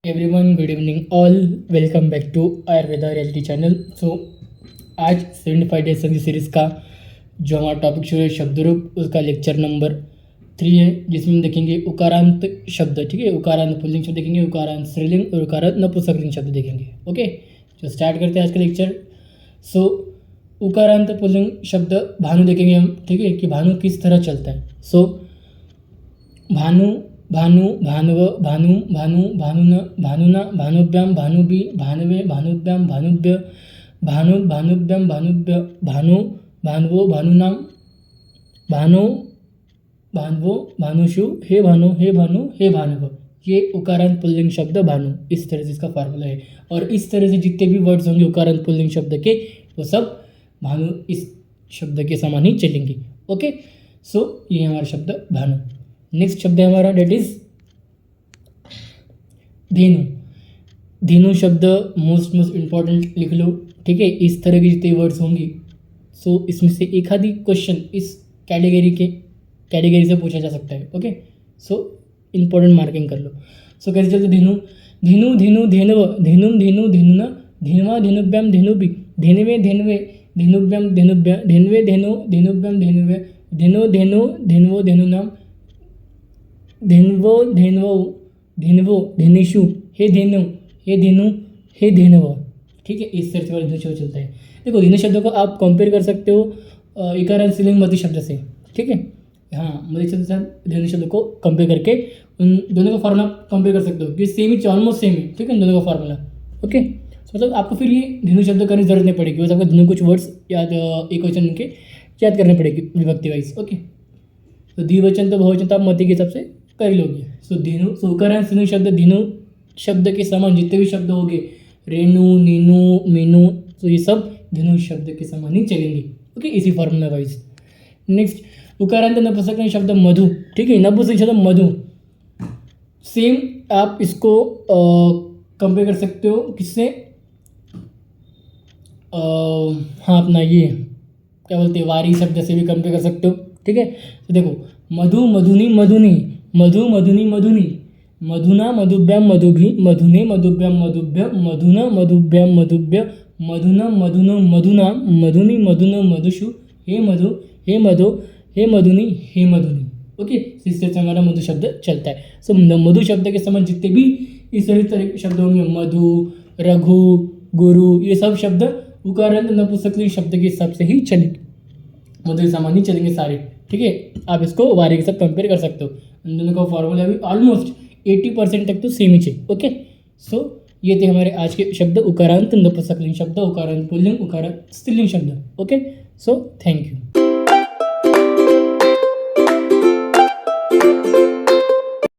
Everyone, good evening all, welcome back to Ayurveda reality channel. So आज 75 days की series का जो हमारा टॉपिक शुरू है शब्द रूप, उसका लेक्चर नंबर 3 है, जिसमें हम देखेंगे उकारांत शब्द। ठीक है, उकारांत पुल्लिंग शब्द देखेंगे, उकारांत स्त्रीलिंग और उकारांत नपुंसकलिंग शब्द देखेंगे। ओके, तो स्टार्ट करते हैं आज का लेक्चर। सो उकारांत पुल्लिंग शब्द भानु देखेंगे हम। ठीक है, कि भानु किस तरह चलता है। सो भानु, भानु, भानुव, भानु, भानु, भानुन, भानुना, भानुभ्याम, भानुभि, भानुवे, भानुभ्याम, भानुभ्य, भानु, भानुभ्याम, भानुभ्य, भानु, भानुवो, भानुनाम, भानु, भानुवो, भानुषु, हे भानु, हे भानु, हे भानुव। ये उकारांत पुल्लिंग शब्द भानु, इस तरह से इसका फार्मूला है। और इस तरह से जितने भी वर्ड्स होंगे उकारांत पुल्लिंग शब्द के, वो सब भानु इस शब्द के समान ही चलेंगे। ओके, सो ये हमारा शब्द भानु। नेक्स्ट शब्द है हमारा, डेट इज धेनु। धेनु शब्द मोस्ट इम्पॉर्टेंट लिख लो। ठीक है, इस तरह के जितने वर्ड्स होंगे, सो इसमें से एक आधी क्वेश्चन इस कैटेगरी से पूछा जा सकता है। ओके, सो इम्पोर्टेंट मार्किंग कर लो। सो कैसे चलते धेनु, धेनु, धेनु, धेनव, धेनुम, धेनु, धेनुना, धेनवा, धेनुभ्याम, धेनुभि, धेनवे, धेनवे, धेनुभ्याम, धेनुभ्य, धेनवे, धेनु, धेनुभ्याम, धेनुवे, धेनो, धेनु, धेनवो, धेनुनाम, धेनवो, धेनवो, धेनवो, धेनिषु, हे धेनु, हे धेनु, हे धेनव। ठीक है, इस तरह से वाला धेनु शब्द चलता है। देखो, धेनु शब्दों को आप कंपेयर कर सकते हो इकारांत स्त्रीलिंग मधु शब्द से। ठीक है, हाँ, मधु शब्द से धेनु शब्द को कंपेयर करके उन दोनों का फार्मूला कंपेयर कर सकते हो, कि सेम ही, ऑलमोस्ट सेम है। ठीक है, दोनों का फार्मूला। ओके, मतलब आपको फिर ये धेनु शब्द करने की जरूरत नहीं पड़ेगी, बस आपको धेनु कुछ वर्ड्स याद, एक वचन उनके याद करने पड़ेगी विभक्ति वाइज। ओके, तो द्विवचन तो बहुवचन तो आप मति के हिसाब से कर लोगे। सो धेनु, सो उकारांत स्त्रीलिंग शब्द धेनु शब्द के समान जितने भी शब्द होंगे, रेणु, नीनु, मीनू, तो ये सब धेनु शब्द के समान ही चलेंगे। ओके, इसी फॉर्मूला वाइज। नेक्स्ट, उकारांत नपुंसकलिंग शब्द मधु। ठीक है, नपुंसकलिंग शब्द मधु, सेम आप इसको कंपेयर कर सकते हो किससे, हाँ, अपना ये क्या बोलते हैं, वारी शब्द से भी कंपेयर कर सकते हो। ठीक है, तो देखो, मधु, मधुनी, मधुनी, मधु, मधुनी, मधुनी, मधुना, मधुभ्याम, मधुभि, मधुने, मधुभ्याम, मधुभ्य, मधुना, मधुभ्याम, मधुभ्य, मधुना, मधुनो, मधुना, मधुनी, मधुनो, मधुषु, हे मधु, हे मधु, हे मधुनी, हे मधुनी। ओके, इस तरह से हमारा मधु शब्द चलता है। सो मधु शब्द के समान जितने भी इस तरह के शब्द होंगे, मधु, रघु, गुरु, ये सब शब्द उकारांत नपुंसकलिंग शब्द के हिसाब से ही चलेंगे, मधु के समान ही चलेंगे सारे। ठीक है, आप इसको वारी के साथ कंपेयर कर सकते हो। इन दोनों का फॉर्मूला भी ऑलमोस्ट 80% तक तो सेम ही चाहिए। ओके, सो ये थे हमारे आज के शब्द, उकारांत नपुंसकलिंग शब्द, उकारांत पुल्लिंग, उकारांत स्त्रीलिंग शब्द। Okay, so thank you.